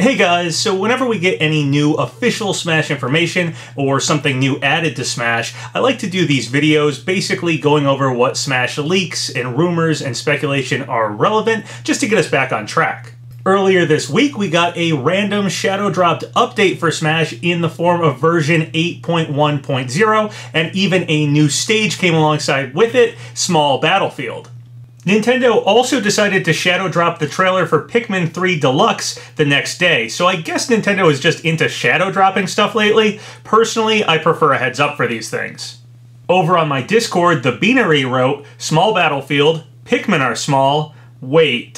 Hey guys, so whenever we get any new official Smash information or something new added to Smash, I like to do these videos basically going over what Smash leaks and rumors and speculation are relevant just to get us back on track. Earlier this week, we got a random shadow dropped update for Smash in the form of version 8.1.0, and even a new stage came alongside with it, Small Battlefield. Nintendo also decided to shadow drop the trailer for Pikmin 3 Deluxe the next day, so I guess Nintendo is just into shadow dropping stuff lately. Personally, I prefer a heads up for these things. Over on my Discord, the Beanery wrote, "Small Battlefield, Pikmin are small, wait, ...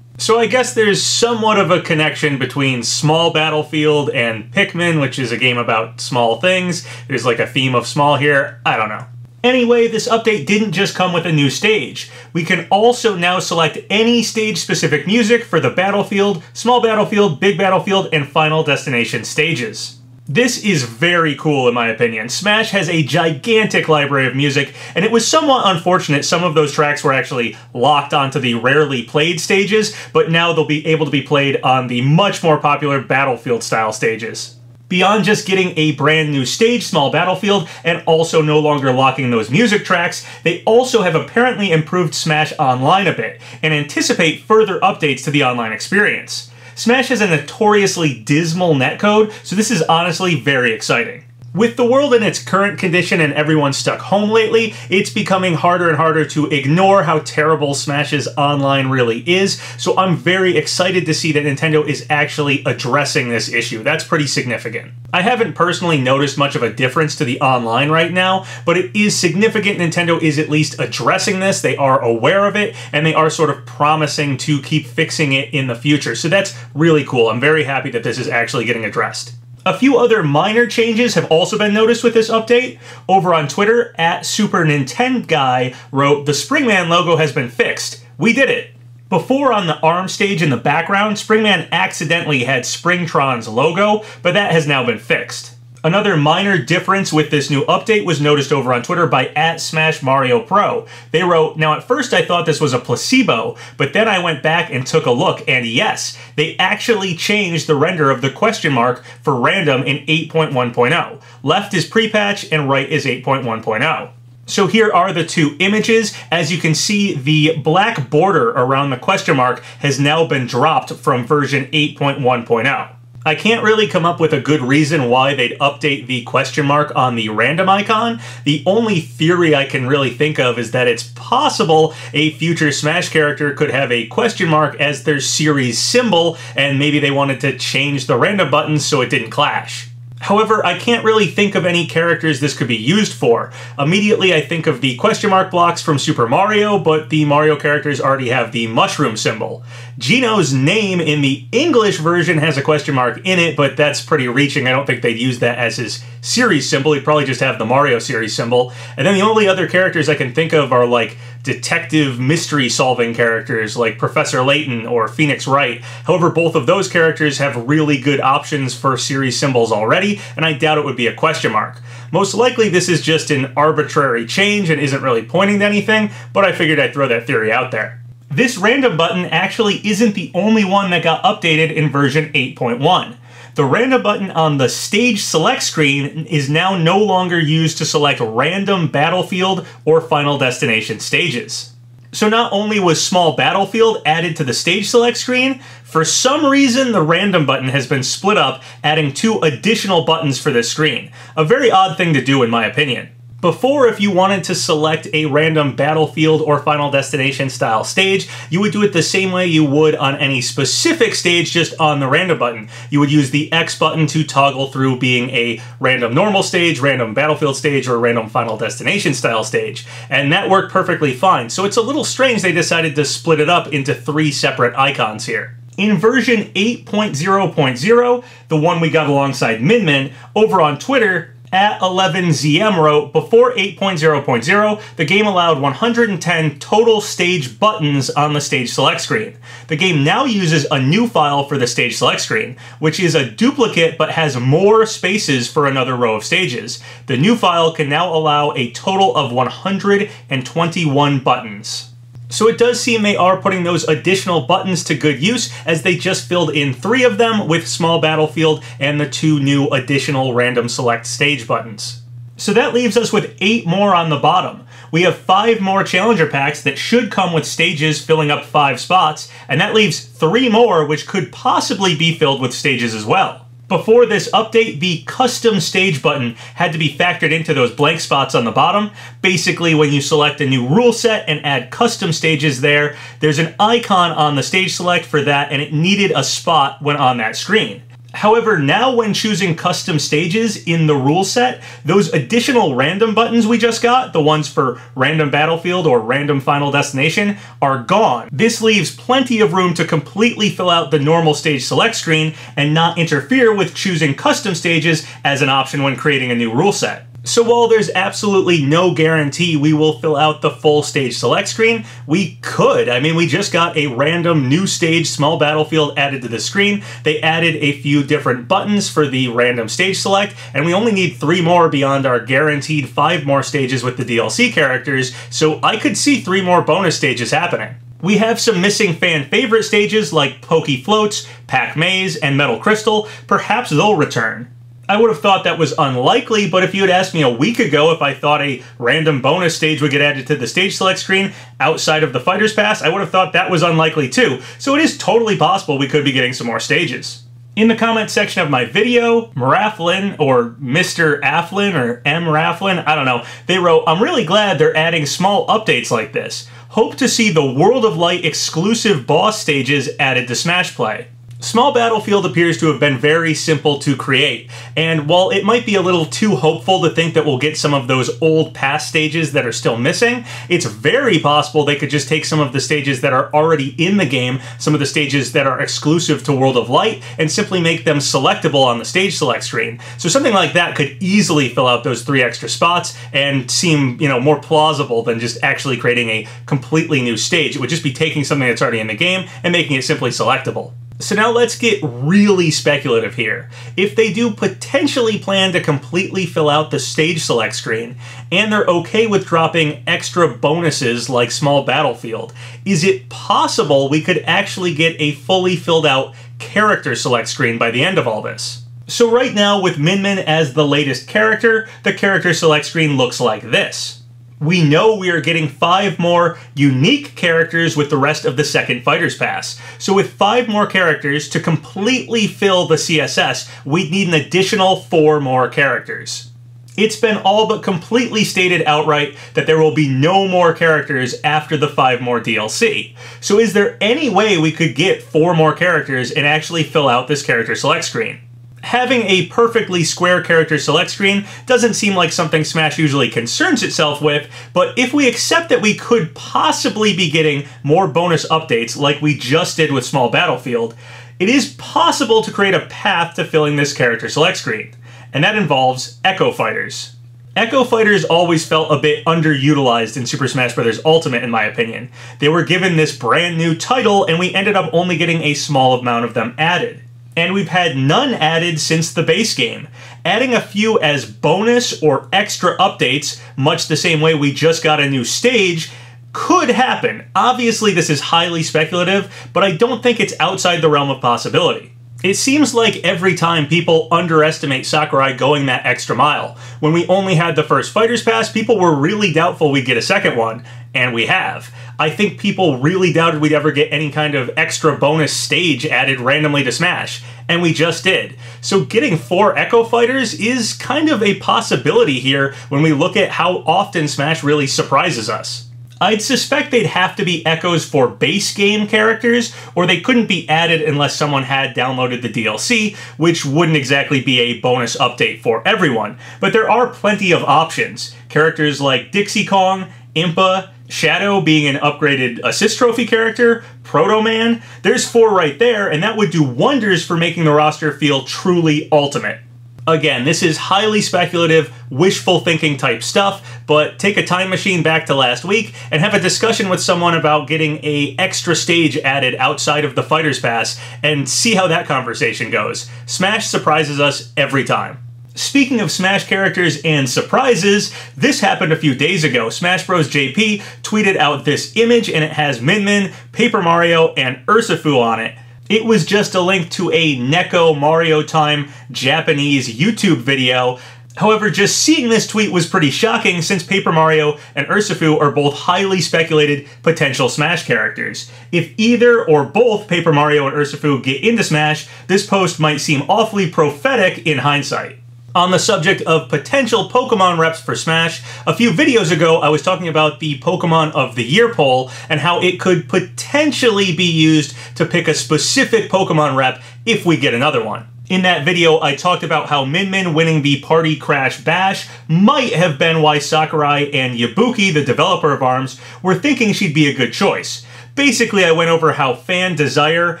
So I guess there's somewhat of a connection between Small Battlefield and Pikmin, which is a game about small things. There's like a theme of small here, I don't know. Anyway, this update didn't just come with a new stage. We can also now select any stage-specific music for the Battlefield, Small Battlefield, Big Battlefield, and Final Destination stages. This is very cool in my opinion. Smash has a gigantic library of music, and it was somewhat unfortunate some of those tracks were actually locked onto the rarely played stages, but now they'll be able to be played on the much more popular Battlefield-style stages. Beyond just getting a brand new stage, Small Battlefield, and also no longer locking those music tracks, they also have apparently improved Smash Online a bit, and anticipate further updates to the online experience. Smash has a notoriously dismal netcode, so this is honestly very exciting. With the world in its current condition and everyone stuck home lately, it's becoming harder and harder to ignore how terrible Smash's online really is, so I'm very excited to see that Nintendo is actually addressing this issue. That's pretty significant. I haven't personally noticed much of a difference to the online right now, but it is significant Nintendo is at least addressing this, they are aware of it, and they are sort of promising to keep fixing it in the future, so that's really cool. I'm very happy that this is actually getting addressed. A few other minor changes have also been noticed with this update. Over on Twitter, @SuperNintendoGuy wrote, "The Springman logo has been fixed. We did it." Before on the ARM stage in the background, Springman accidentally had Springtron's logo, but that has now been fixed. Another minor difference with this new update was noticed over on Twitter by @SmashMarioPro. They wrote, "Now at first I thought this was a placebo, but then I went back and took a look, and yes, they actually changed the render of the question mark for random in 8.1.0. Left is pre-patch and right is 8.1.0. So here are the two images. As you can see, the black border around the question mark has now been dropped from version 8.1.0. I can't really come up with a good reason why they'd update the question mark on the random icon. The only theory I can really think of is that it's possible a future Smash character could have a question mark as their series symbol, and maybe they wanted to change the random button so it didn't clash. However, I can't really think of any characters this could be used for. Immediately I think of the question mark blocks from Super Mario, but the Mario characters already have the mushroom symbol. Gino's name in the English version has a question mark in it, but that's pretty reaching. I don't think they'd use that as his series symbol. He'd probably just have the Mario series symbol. And then the only other characters I can think of are like detective mystery solving characters like Professor Layton or Phoenix Wright. However, both of those characters have really good options for series symbols already, and I doubt it would be a question mark. Most likely this is just an arbitrary change and isn't really pointing to anything, but I figured I'd throw that theory out there. This random button actually isn't the only one that got updated in version 8.1. The random button on the stage select screen is now no longer used to select random Battlefield or Final Destination stages. So not only was Small Battlefield added to the stage select screen, for some reason the random button has been split up, adding 2 additional buttons for this screen. A very odd thing to do in my opinion. Before, if you wanted to select a random Battlefield or Final Destination style stage, you would do it the same way you would on any specific stage, just on the random button. You would use the X button to toggle through being a random normal stage, random Battlefield stage, or random Final Destination style stage. And that worked perfectly fine. So it's a little strange they decided to split it up into 3 separate icons here. In version 8.0.0, the one we got alongside Min, over on Twitter, @11ZM wrote, "Before 8.0.0, the game allowed 110 total stage buttons on the stage select screen. The game now uses a new file for the stage select screen, which is a duplicate but has more spaces for another row of stages. The new file can now allow a total of 121 buttons." So it does seem they are putting those additional buttons to good use, as they just filled in 3 of them with Small Battlefield and the 2 new additional random select stage buttons. So that leaves us with 8 more on the bottom. We have 5 more challenger packs that should come with stages filling up 5 spots, and that leaves 3 more which could possibly be filled with stages as well. Before this update, the custom stage button had to be factored into those blank spots on the bottom. Basically, when you select a new rule set and add custom stages there's an icon on the stage select for that, and it needed a spot when on that screen. However, now when choosing custom stages in the rule set, those additional random buttons we just got, the ones for random battlefield or random final destination, are gone. This leaves plenty of room to completely fill out the normal stage select screen and not interfere with choosing custom stages as an option when creating a new rule set. So while there's absolutely no guarantee we will fill out the full stage select screen, we could. I mean, we just got a random new stage Small Battlefield added to the screen. They added a few different buttons for the random stage select, and we only need 3 more beyond our guaranteed 5 more stages with the DLC characters, so I could see 3 more bonus stages happening. We have some missing fan favorite stages like Pokey Floats, Pac Maze, and Metal Crystal. Perhaps they'll return. I would have thought that was unlikely, but if you had asked me a week ago if I thought a random bonus stage would get added to the stage select screen outside of the Fighter's Pass, I would have thought that was unlikely too. So it is totally possible we could be getting some more stages. In the comment section of my video, Marafflin, or Mr. Afflin, or M. Rafflin, I don't know, they wrote, "I'm really glad they're adding small updates like this. Hope to see the World of Light exclusive boss stages added to Smash Play." Small Battlefield appears to have been very simple to create, and while it might be a little too hopeful to think that we'll get some of those old past stages that are still missing, it's very possible they could just take some of the stages that are already in the game, some of the stages that are exclusive to World of Light, and simply make them selectable on the stage select screen. So something like that could easily fill out those 3 extra spots and seem, more plausible than just actually creating a completely new stage. It would just be taking something that's already in the game and making it simply selectable. So now let's get really speculative here. If they do potentially plan to completely fill out the stage select screen, and they're okay with dropping extra bonuses like Small Battlefield, is it possible we could actually get a fully filled out character select screen by the end of all this? So right now, with Min Min as the latest character, the character select screen looks like this. We know we are getting 5 more unique characters with the rest of the second Fighter's Pass. So with 5 more characters to completely fill the CSS, we'd need an additional 4 more characters. It's been all but completely stated outright that there will be no more characters after the 5 more DLC. So is there any way we could get 4 more characters and actually fill out this character select screen? Having a perfectly square character select screen doesn't seem like something Smash usually concerns itself with, but if we accept that we could possibly be getting more bonus updates like we just did with Small Battlefield, it is possible to create a path to filling this character select screen, and that involves Echo Fighters. Echo Fighters always felt a bit underutilized in Super Smash Bros. Ultimate, in my opinion. They were given this brand new title, and we ended up only getting a small amount of them added. And we've had none added since the base game. Adding a few as bonus or extra updates, much the same way we just got a new stage, could happen. Obviously, this is highly speculative, but I don't think it's outside the realm of possibility. It seems like every time people underestimate Sakurai going that extra mile. When we only had the first Fighter's Pass, people were really doubtful we'd get a second one, and we have. I think people really doubted we'd ever get any kind of extra bonus stage added randomly to Smash, and we just did. So getting 4 Echo Fighters is kind of a possibility here when we look at how often Smash really surprises us. I'd suspect they'd have to be Echoes for base game characters, or they couldn't be added unless someone had downloaded the DLC, which wouldn't exactly be a bonus update for everyone. But there are plenty of options. Characters like Dixie Kong, Impa, Shadow being an upgraded assist trophy character, Proto Man. There's 4 right there, and that would do wonders for making the roster feel truly ultimate. Again, this is highly speculative, wishful thinking type stuff, but take a time machine back to last week and have a discussion with someone about getting an extra stage added outside of the Fighter's Pass and see how that conversation goes. Smash surprises us every time. Speaking of Smash characters and surprises, this happened a few days ago. Smash Bros. JP tweeted out this image and it has Min Min, Paper Mario, and Urshifu on it. It was just a link to a Neko Mario Time Japanese YouTube video. However, just seeing this tweet was pretty shocking since Paper Mario and Urshifu are both highly speculated potential Smash characters. If either or both Paper Mario and Urshifu get into Smash, this post might seem awfully prophetic in hindsight. On the subject of potential Pokemon reps for Smash, a few videos ago I was talking about the Pokemon of the Year poll and how it could potentially be used to pick a specific Pokemon rep if we get another one. In that video, I talked about how Min Min winning the Party Crash Bash might have been why Sakurai and Yabuki, the developer of ARMS, were thinking she'd be a good choice. Basically, I went over how fan desire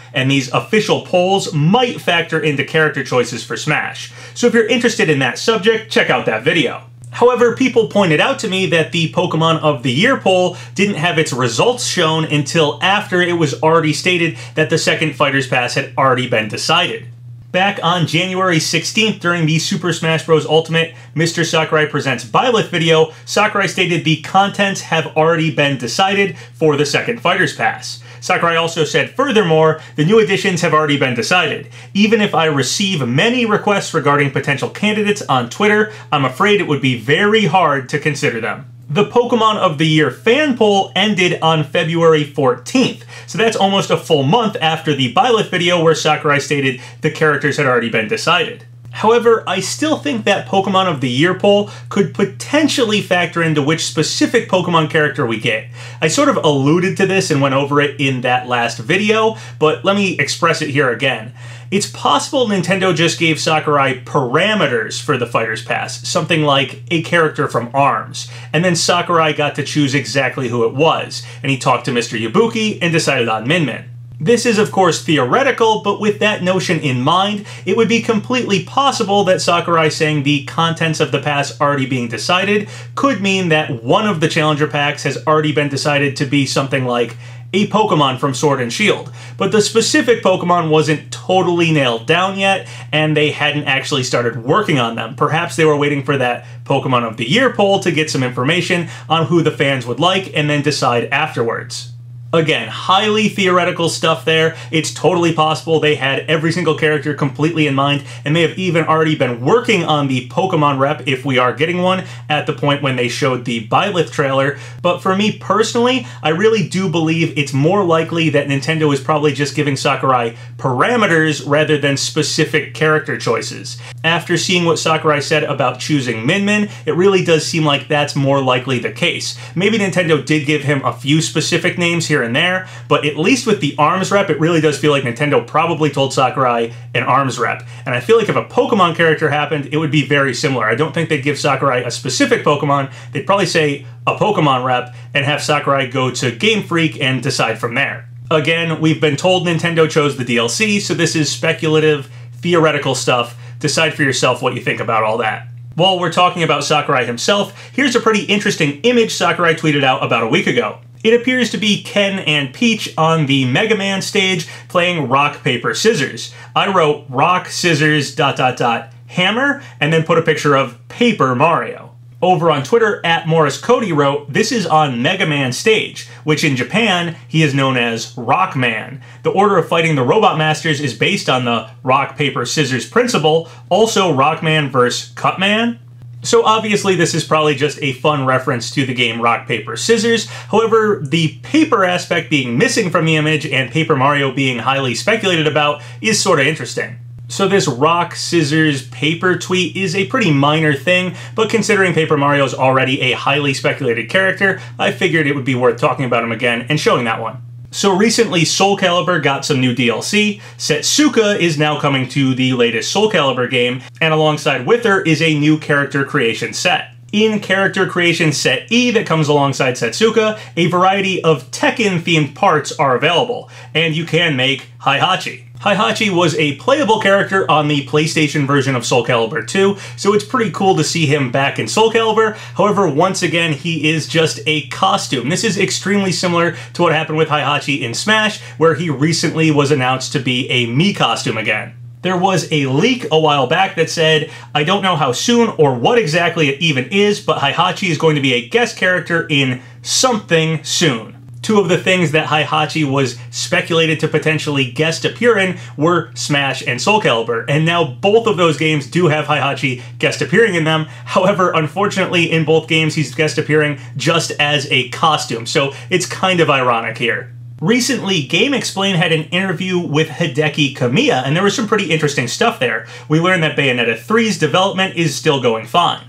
and these official polls might factor into character choices for Smash. So if you're interested in that subject, check out that video. However, people pointed out to me that the Pokemon of the Year poll didn't have its results shown until after it was already stated that the second Fighter's Pass had already been decided. Back on January 16th during the Super Smash Bros. Ultimate Mr. Sakurai Presents Byleth video, Sakurai stated the contents have already been decided for the second Fighter's Pass. Sakurai also said, furthermore, the new additions have already been decided. Even if I receive many requests regarding potential candidates on Twitter, I'm afraid it would be very hard to consider them. The Pokemon of the Year fan poll ended on February 14th, so that's almost a full month after the Byleth video where Sakurai stated the characters had already been decided. However, I still think that Pokemon of the Year poll could potentially factor into which specific Pokemon character we get. I sort of alluded to this and went over it in that last video, but let me express it here again. It's possible Nintendo just gave Sakurai parameters for the Fighter's Pass, something like a character from ARMS, and then Sakurai got to choose exactly who it was, and he talked to Mr. Yabuki and decided on Min Min. This is of course theoretical, but with that notion in mind, it would be completely possible that Sakurai saying the contents of the pass already being decided could mean that one of the challenger packs has already been decided to be something like a Pokemon from Sword and Shield, but the specific Pokemon wasn't totally nailed down yet, and they hadn't actually started working on them. Perhaps they were waiting for that Pokemon of the Year poll to get some information on who the fans would like and then decide afterwards. Again, highly theoretical stuff there. It's totally possible they had every single character completely in mind and may have even already been working on the Pokemon rep if we are getting one at the point when they showed the Byleth trailer. But for me personally, I really do believe it's more likely that Nintendo is probably just giving Sakurai parameters rather than specific character choices. After seeing what Sakurai said about choosing Min Min, it really does seem like that's more likely the case. Maybe Nintendo did give him a few specific names here and there, but at least with the ARMS rep, it really does feel like Nintendo probably told Sakurai an ARMS rep. And I feel like if a Pokemon character happened, it would be very similar. I don't think they'd give Sakurai a specific Pokemon. They'd probably say a Pokemon rep and have Sakurai go to Game Freak and decide from there. Again, we've been told Nintendo chose the DLC, so this is speculative, theoretical stuff. Decide for yourself what you think about all that. While we're talking about Sakurai himself, here's a pretty interesting image Sakurai tweeted out about a week ago. It appears to be Ken and Peach on the Mega Man stage playing rock, paper, scissors. I wrote rock, scissors, ... hammer, and then put a picture of Paper Mario. Over on Twitter, @MorrisCody wrote, this is on Mega Man stage, which in Japan, he is known as Rockman. The order of fighting the Robot Masters is based on the rock, paper, scissors principle, also Rockman vs. Cutman. So obviously this is probably just a fun reference to the game Rock, Paper, Scissors. However, the paper aspect being missing from the image and Paper Mario being highly speculated about is sort of interesting. So this rock, scissors, paper tweet is a pretty minor thing, but considering Paper Mario is already a highly speculated character, I figured it would be worth talking about him again and showing that one. So recently, Soul Calibur got some new DLC, Setsuka is now coming to the latest Soul Calibur game, and alongside with her is a new character creation set. In Character Creation Set E that comes alongside Setsuka, a variety of Tekken-themed parts are available, and you can make Heihachi. Heihachi was a playable character on the PlayStation version of Soul Calibur 2, so it's pretty cool to see him back in Soul Calibur. However, once again, he is just a costume. This is extremely similar to what happened with Heihachi in Smash, where he recently was announced to be a Mii costume again. There was a leak a while back that said, I don't know how soon or what exactly it even is, but Heihachi is going to be a guest character in something soon. Two of the things that Heihachi was speculated to potentially guest appear in were Smash and Soul Calibur, and now both of those games do have Heihachi guest appearing in them. However, unfortunately, in both games he's guest appearing just as a costume, so it's kind of ironic here. Recently, GameXplain had an interview with Hideki Kamiya, and there was some pretty interesting stuff there. We learned that Bayonetta 3's development is still going fine.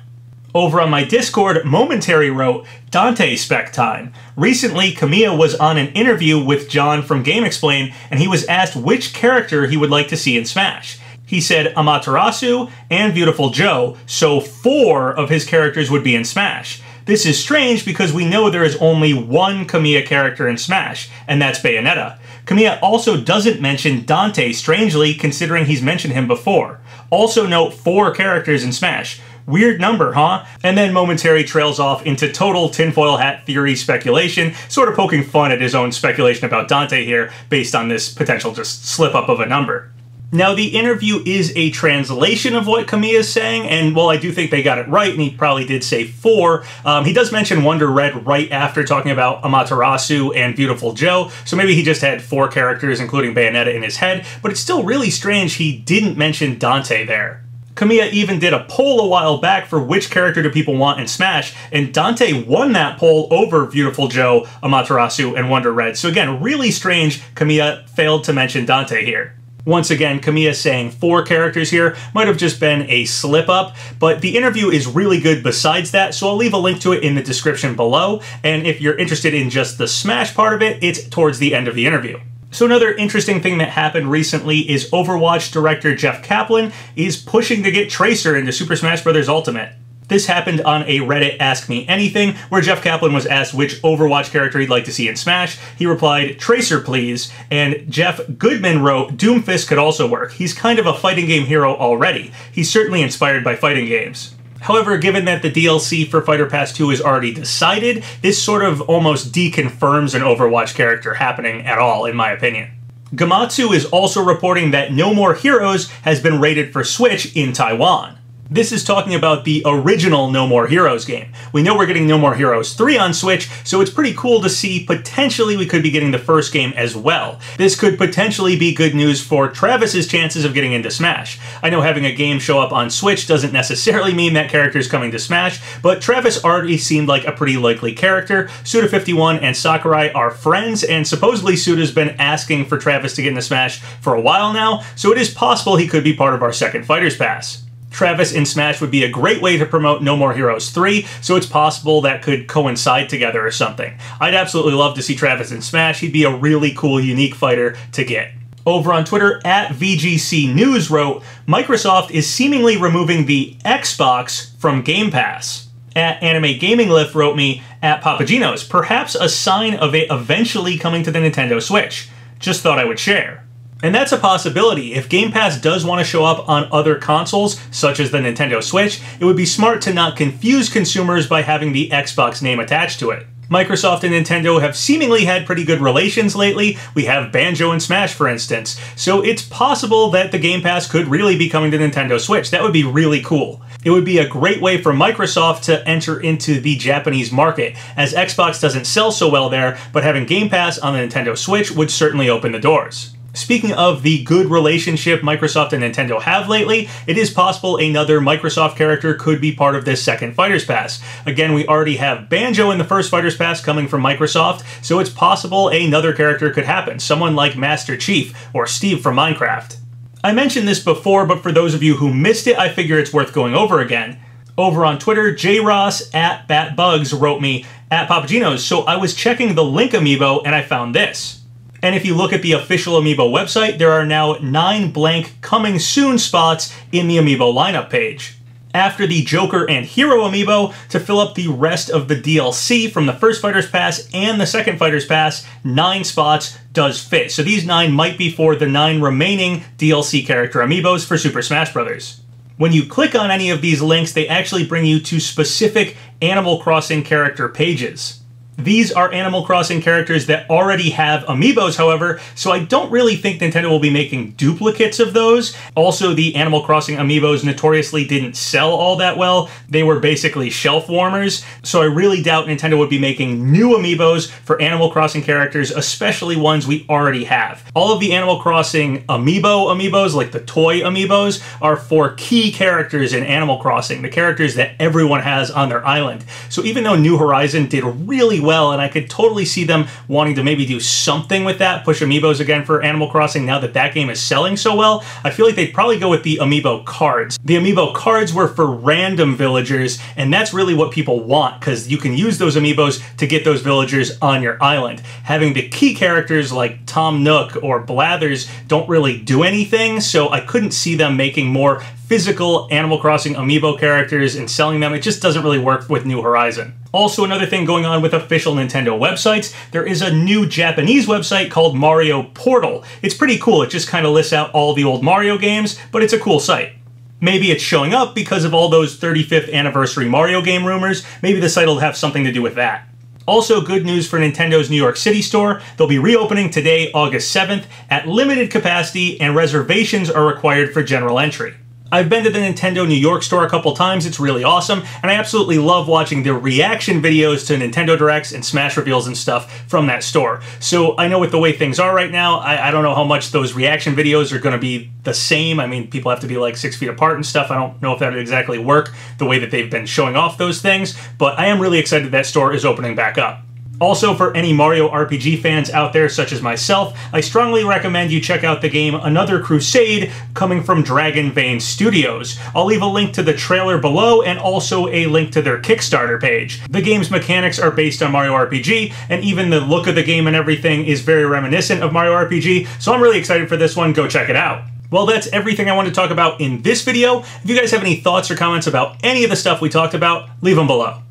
Over on my Discord, Momentary wrote, Dante spec time. Recently, Kamiya was on an interview with John from GameXplain, and he was asked which character he would like to see in Smash. He said Amaterasu and Beautiful Joe, so 4 of his characters would be in Smash. This is strange because we know there is only one Kamiya character in Smash, and that's Bayonetta. Kamiya also doesn't mention Dante, strangely, considering he's mentioned him before. Also note 4 characters in Smash. Weird number, huh? And then Momentary trails off into total tinfoil hat theory speculation, sort of poking fun at his own speculation about Dante here, based on this potential just slip-up of a number. Now, the interview is a translation of what Kamiya is saying, and while I do think they got it right, and he probably did say 4, he does mention Wonder Red right after talking about Amaterasu and Beautiful Joe, so maybe he just had 4 characters, including Bayonetta, in his head, but it's still really strange he didn't mention Dante there. Kamiya even did a poll a while back for which character do people want in Smash, and Dante won that poll over Beautiful Joe, Amaterasu, and Wonder Red, so again, really strange Kamiya failed to mention Dante here. Once again, Kamiya saying 4 characters here might have just been a slip-up, but the interview is really good besides that, so I'll leave a link to it in the description below, and if you're interested in just the Smash part of it, it's towards the end of the interview. So another interesting thing that happened recently is Overwatch director Jeff Kaplan is pushing to get Tracer into Super Smash Bros. Ultimate. This happened on a Reddit Ask Me Anything, where Jeff Kaplan was asked which Overwatch character he'd like to see in Smash. He replied, Tracer please, and Jeff Goodman wrote, Doomfist could also work. He's kind of a fighting game hero already. He's certainly inspired by fighting games. However, given that the DLC for Fighter Pass 2 is already decided, this sort of almost deconfirms an Overwatch character happening at all, in my opinion. Gamatsu is also reporting that No More Heroes has been rated for Switch in Taiwan. This is talking about the original No More Heroes game. We know we're getting No More Heroes 3 on Switch, so it's pretty cool to see potentially we could be getting the first game as well. This could potentially be good news for Travis's chances of getting into Smash. I know having a game show up on Switch doesn't necessarily mean that character's coming to Smash, but Travis already seemed like a pretty likely character. Suda51 and Sakurai are friends, and supposedly Suda's been asking for Travis to get into Smash for a while now, so it is possible he could be part of our second Fighters Pass. Travis in Smash would be a great way to promote No More Heroes 3, so it's possible that could coincide together or something. I'd absolutely love to see Travis in Smash. He'd be a really cool, unique fighter to get. Over on Twitter, at VGC News wrote, Microsoft is seemingly removing the Xbox from Game Pass. At Anime Gaming Lift wrote me, at PapaGenos, perhaps a sign of it eventually coming to the Nintendo Switch. Just thought I would share. And that's a possibility. If Game Pass does want to show up on other consoles, such as the Nintendo Switch, it would be smart to not confuse consumers by having the Xbox name attached to it. Microsoft and Nintendo have seemingly had pretty good relations lately. We have Banjo and Smash, for instance. So it's possible that the Game Pass could really be coming to Nintendo Switch. That would be really cool. It would be a great way for Microsoft to enter into the Japanese market, as Xbox doesn't sell so well there, but having Game Pass on the Nintendo Switch would certainly open the doors. Speaking of the good relationship Microsoft and Nintendo have lately, it is possible another Microsoft character could be part of this second Fighters Pass. Again, we already have Banjo in the first Fighters Pass coming from Microsoft, so it's possible another character could happen, someone like Master Chief or Steve from Minecraft. I mentioned this before, but for those of you who missed it, I figure it's worth going over again. Over on Twitter, JRoss at BatBugs wrote me, at PapaGenos, so I was checking the Link amiibo and I found this. And if you look at the official Amiibo website, there are now 9 blank coming soon spots in the Amiibo lineup page. After the Joker and Hero Amiibo, to fill up the rest of the DLC from the first Fighters Pass and the second Fighters Pass, 9 spots does fit. So these 9 might be for the 9 remaining DLC character Amiibos for Super Smash Bros. When you click on any of these links, they actually bring you to specific Animal Crossing character pages. These are Animal Crossing characters that already have amiibos, however, so I don't really think Nintendo will be making duplicates of those. Also, the Animal Crossing amiibos notoriously didn't sell all that well. They were basically shelf warmers, so I really doubt Nintendo would be making new amiibos for Animal Crossing characters, especially ones we already have. All of the Animal Crossing amiibos, like the toy amiibos, are for key characters in Animal Crossing, the characters that everyone has on their island. So even though New Horizon did really well, and I could totally see them wanting to maybe do something with that, push amiibos again for Animal Crossing now that that game is selling so well, I feel like they'd probably go with the amiibo cards. The amiibo cards were for random villagers, and that's really what people want, because you can use those amiibos to get those villagers on your island. Having the key characters like Tom Nook or Blathers don't really do anything, so I couldn't see them making more physical Animal Crossing amiibo characters and selling them. It just doesn't really work with New Horizon. Also, another thing going on with official Nintendo websites, there is a new Japanese website called Mario Portal. It's pretty cool. It just kind of lists out all the old Mario games, but it's a cool site. Maybe it's showing up because of all those 35th anniversary Mario game rumors. Maybe the site will have something to do with that. Also, good news for Nintendo's New York City store. They'll be reopening today, August 7th, at limited capacity, and reservations are required for general entry. I've been to the Nintendo New York store a couple times. It's really awesome, and I absolutely love watching the reaction videos to Nintendo Directs and Smash reveals and stuff from that store. So I know with the way things are right now, I don't know how much those reaction videos are going to be the same. I mean, people have to be like 6 feet apart and stuff. I don't know if that would exactly work the way that they've been showing off those things, but I am really excited that store is opening back up. Also, for any Mario RPG fans out there, such as myself, I strongly recommend you check out the game Another Crusade, coming from Dragon Vein Studios. I'll leave a link to the trailer below and also a link to their Kickstarter page. The game's mechanics are based on Mario RPG, and even the look of the game and everything is very reminiscent of Mario RPG, so I'm really excited for this one. Go check it out. Well, that's everything I want to talk about in this video. If you guys have any thoughts or comments about any of the stuff we talked about, leave them below.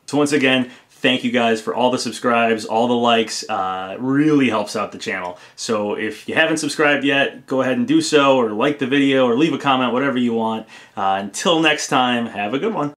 So once again, thank you guys for all the subscribes, all the likes. It really helps out the channel. So if you haven't subscribed yet, go ahead and do so, or like the video, or leave a comment, whatever you want. Until next time, have a good one.